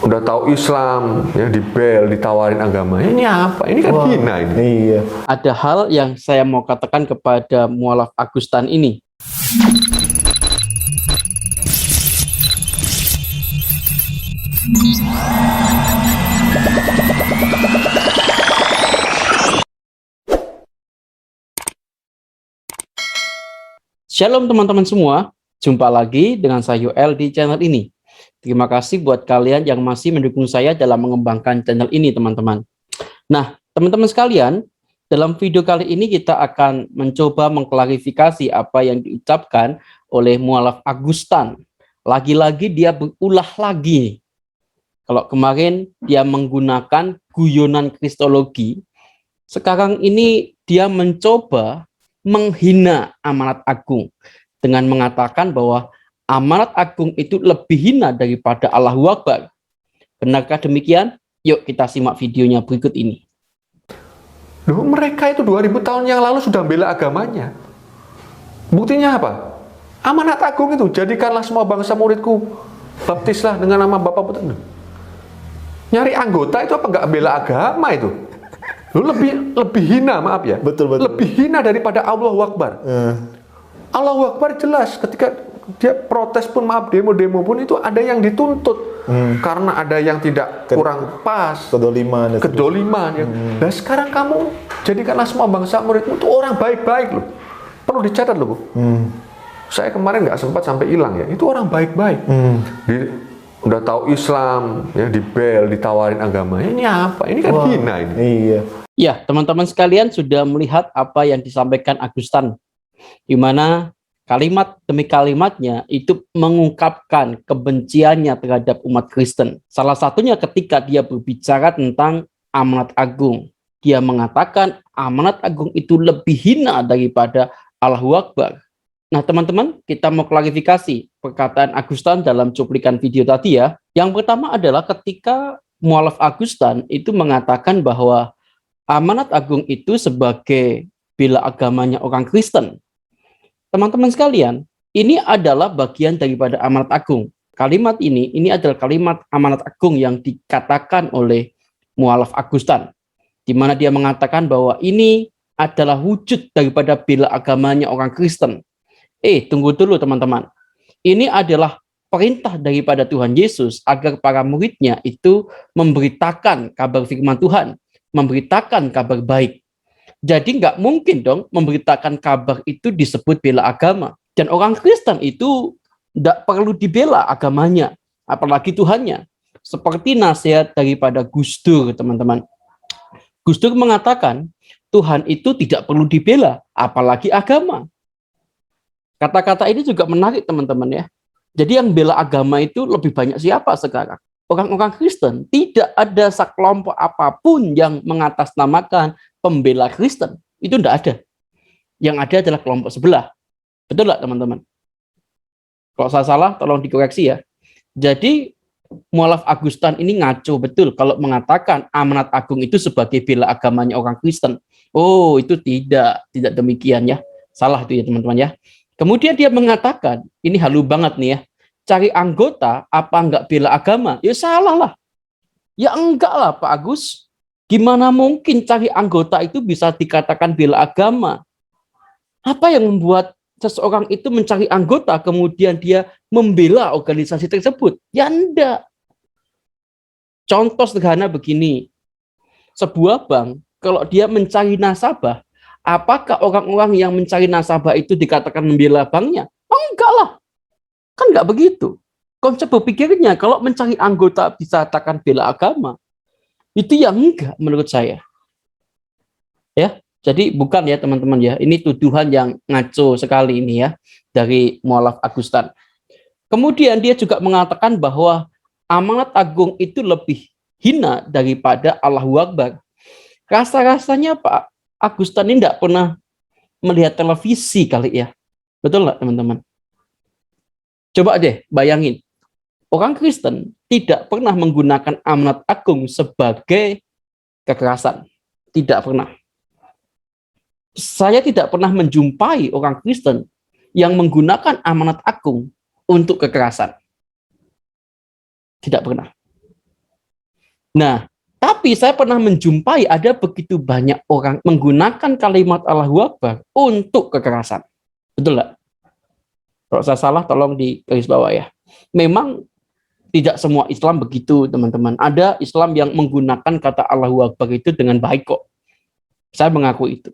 udah tahu Islam, ya dibel, ditawarin agama. Ini apa? Ini kan hina ini. Iya. Ada hal yang saya mau katakan kepada mualaf Agustan ini. Shalom teman-teman semua, jumpa lagi dengan saya Yoel di channel ini. Terima kasih buat kalian yang masih mendukung saya dalam mengembangkan channel ini, teman-teman. Nah, teman-teman sekalian, dalam video kali ini kita akan mencoba mengklarifikasi apa yang diucapkan oleh mualaf Agustan. Lagi-lagi dia berulah lagi. Kalau kemarin dia menggunakan guyonan kristologi, sekarang ini dia mencoba menghina amanat agung dengan mengatakan bahwa amanat agung itu lebih hina daripada Allahu Akbar. Benarkah demikian? Yuk kita simak videonya berikut ini. Loh, mereka itu 2000 tahun yang lalu sudah bela agamanya. Buktinya apa? Amanat agung itu, jadikanlah semua bangsa muridku, baptislah dengan nama Bapa Putra. Nyari anggota itu apa nggak bela agama itu? Loh, lebih hina, maaf ya. Betul. Lebih hina daripada Allahu Akbar. Allahu Akbar jelas ketika dia protes pun, maaf, demo pun itu ada yang dituntut karena ada yang tidak kurang pas, kedoliman ya. Nah sekarang kamu jadikanlah semua bangsa muridmu itu orang baik-baik loh, perlu dicatat loh Bu. Saya kemarin nggak sempat sampai hilang ya, itu orang baik-baik. Udah tahu Islam, ya dibel, ditawarin agama. Ini apa? Ini kan hina ini. Iya. Ya, teman-teman sekalian sudah melihat apa yang disampaikan Agustan, di mana kalimat demi kalimatnya itu mengungkapkan kebenciannya terhadap umat Kristen. Salah satunya ketika dia berbicara tentang amanat agung. Dia mengatakan amanat agung itu lebih hina daripada Allahu Akbar. Nah teman-teman, kita mau klarifikasi perkataan Agustan dalam cuplikan video tadi ya. Yang pertama adalah ketika mualaf Agustan itu mengatakan bahwa amanat agung itu sebagai bela agamanya orang Kristen. Teman-teman sekalian, ini adalah bagian daripada amanat agung. Kalimat ini adalah kalimat amanat agung yang dikatakan oleh mualaf Agustan, di mana dia mengatakan bahwa ini adalah wujud daripada bela agamanya orang Kristen. Tunggu dulu teman-teman. Ini adalah perintah daripada Tuhan Yesus agar para muridnya itu memberitakan kabar firman Tuhan, memberitakan kabar baik. Jadi nggak mungkin dong memberitakan kabar itu disebut bela agama. Dan orang Kristen itu nggak perlu dibela agamanya, apalagi Tuhannya. Seperti nasihat daripada Gus Dur, teman-teman. Gus Dur mengatakan, Tuhan itu tidak perlu dibela, apalagi agama. Kata-kata ini juga menarik, teman-teman ya. Jadi yang bela agama itu lebih banyak siapa sekarang? Orang-orang Kristen. Tidak ada sekelompok apapun yang mengatasnamakan pembela Kristen. Itu tidak ada. Yang ada adalah kelompok sebelah. Betul nggak teman-teman? Kalau saya salah tolong dikoreksi ya. Jadi mualaf Agustan ini ngaco betul kalau mengatakan amanat agung itu sebagai bela agamanya orang Kristen. Oh, itu tidak demikian ya. Salah itu ya teman-teman ya. Kemudian dia mengatakan, ini halu banget nih ya, cari anggota apa enggak bela agama? Ya salah lah. Ya enggak lah Pak Agus. Gimana mungkin cari anggota itu bisa dikatakan bela agama? Apa yang membuat seseorang itu mencari anggota kemudian dia membela organisasi tersebut? Ya enggak. Contoh sederhana begini. Sebuah bank, kalau dia mencari nasabah, apakah orang-orang yang mencari nasabah itu dikatakan membela banknya? Enggak lah. Kan enggak begitu. Konsep berpikirnya kalau mencari anggota bisa katakan bela agama, itu yang enggak menurut saya. Ya, jadi bukan ya teman-teman ya. Ini tuduhan yang ngaco sekali ini ya dari mualaf Agustan. Kemudian dia juga mengatakan bahwa amanat agung itu lebih hina daripada Allahu Akbar. Rasa-rasanya Pak Agustan ini tidak pernah melihat televisi kali ya. Betul nggak teman-teman? Coba deh bayangin. Orang Kristen tidak pernah menggunakan amanat agung sebagai kekerasan. Tidak pernah. Saya tidak pernah menjumpai orang Kristen yang menggunakan amanat agung untuk kekerasan. Tidak pernah. Nah, tapi saya pernah menjumpai ada begitu banyak orang menggunakan kalimat Allahu Akbar untuk kekerasan. Betul nggak? Kalau saya salah tolong di garis bawah ya. Memang tidak semua Islam begitu, teman-teman. Ada Islam yang menggunakan kata Allahu Akbar itu dengan baik kok. Saya mengaku itu.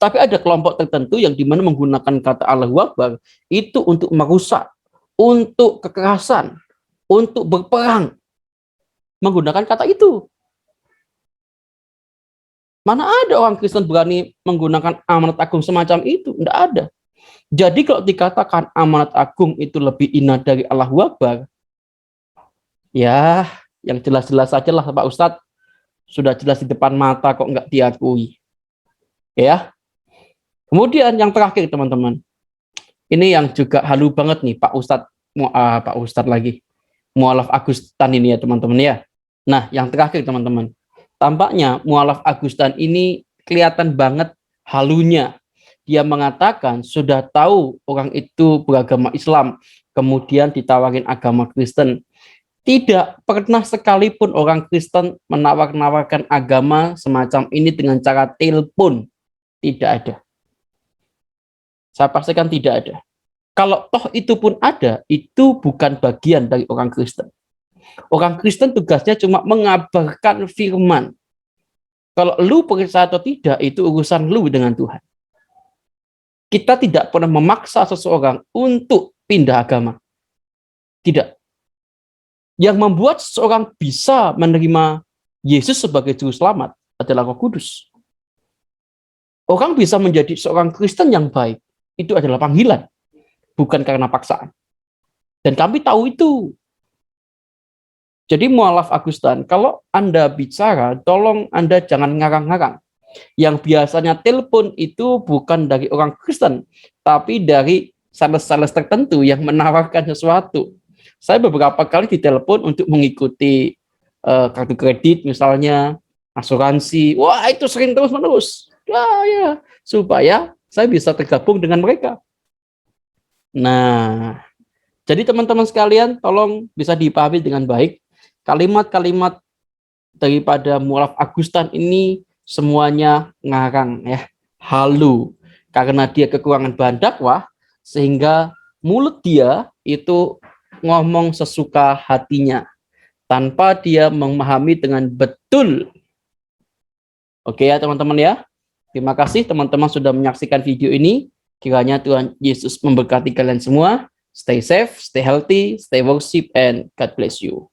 Tapi ada kelompok tertentu yang dimana menggunakan kata Allahu Akbar itu untuk merusak, untuk kekerasan, untuk berperang. Menggunakan kata itu. Mana ada orang Kristen berani menggunakan amanat agung semacam itu? Tidak ada. Jadi kalau dikatakan amanat agung itu lebih indah dari Allahu Akbar, ya yang jelas-jelas saja lah Pak Ustadz. Sudah jelas di depan mata kok nggak diakui. Ya. Kemudian yang terakhir teman-teman. Ini yang juga halu banget nih Pak Ustadz lagi. Mu'alaf Agustan ini ya teman-teman ya. Nah yang terakhir teman-teman. Tampaknya Mu'alaf Agustan ini kelihatan banget halunya. Dia mengatakan sudah tahu orang itu beragama Islam. Kemudian ditawarin agama Kristen. Tidak pernah sekalipun orang Kristen menawar-nawarkan agama semacam ini dengan cara telepon. Tidak ada. Saya pastikan tidak ada. Kalau toh itu pun ada, itu bukan bagian dari orang Kristen. Orang Kristen tugasnya cuma mengabarkan firman. Kalau lu percaya atau tidak, itu urusan lu dengan Tuhan. Kita tidak pernah memaksa seseorang untuk pindah agama. Tidak. Yang membuat seseorang bisa menerima Yesus sebagai juru selamat adalah Roh Kudus. Orang bisa menjadi seorang Kristen yang baik, itu adalah panggilan, bukan karena paksaan. Dan kami tahu itu. Jadi Mu'alaf Agustan, kalau Anda bicara, tolong Anda jangan ngarang-ngarang. Yang biasanya telepon itu bukan dari orang Kristen, tapi dari sales-sales tertentu yang menawarkan sesuatu. Saya beberapa kali ditelepon untuk mengikuti kartu kredit misalnya, asuransi. Wah, itu sering terus-menerus. Ya, supaya saya bisa tergabung dengan mereka. Nah, jadi teman-teman sekalian, tolong bisa dipahami dengan baik. Kalimat-kalimat daripada Mu'alaf Agustan ini semuanya ngarang ya, halu. Karena dia kekurangan bahan dakwah, sehingga mulut dia itu ngomong sesuka hatinya, tanpa dia memahami dengan betul. Oke ya teman-teman ya. Terima kasih teman-teman sudah menyaksikan video ini. Kiranya Tuhan Yesus memberkati kalian semua. Stay safe, stay healthy, stay worship, and God bless you.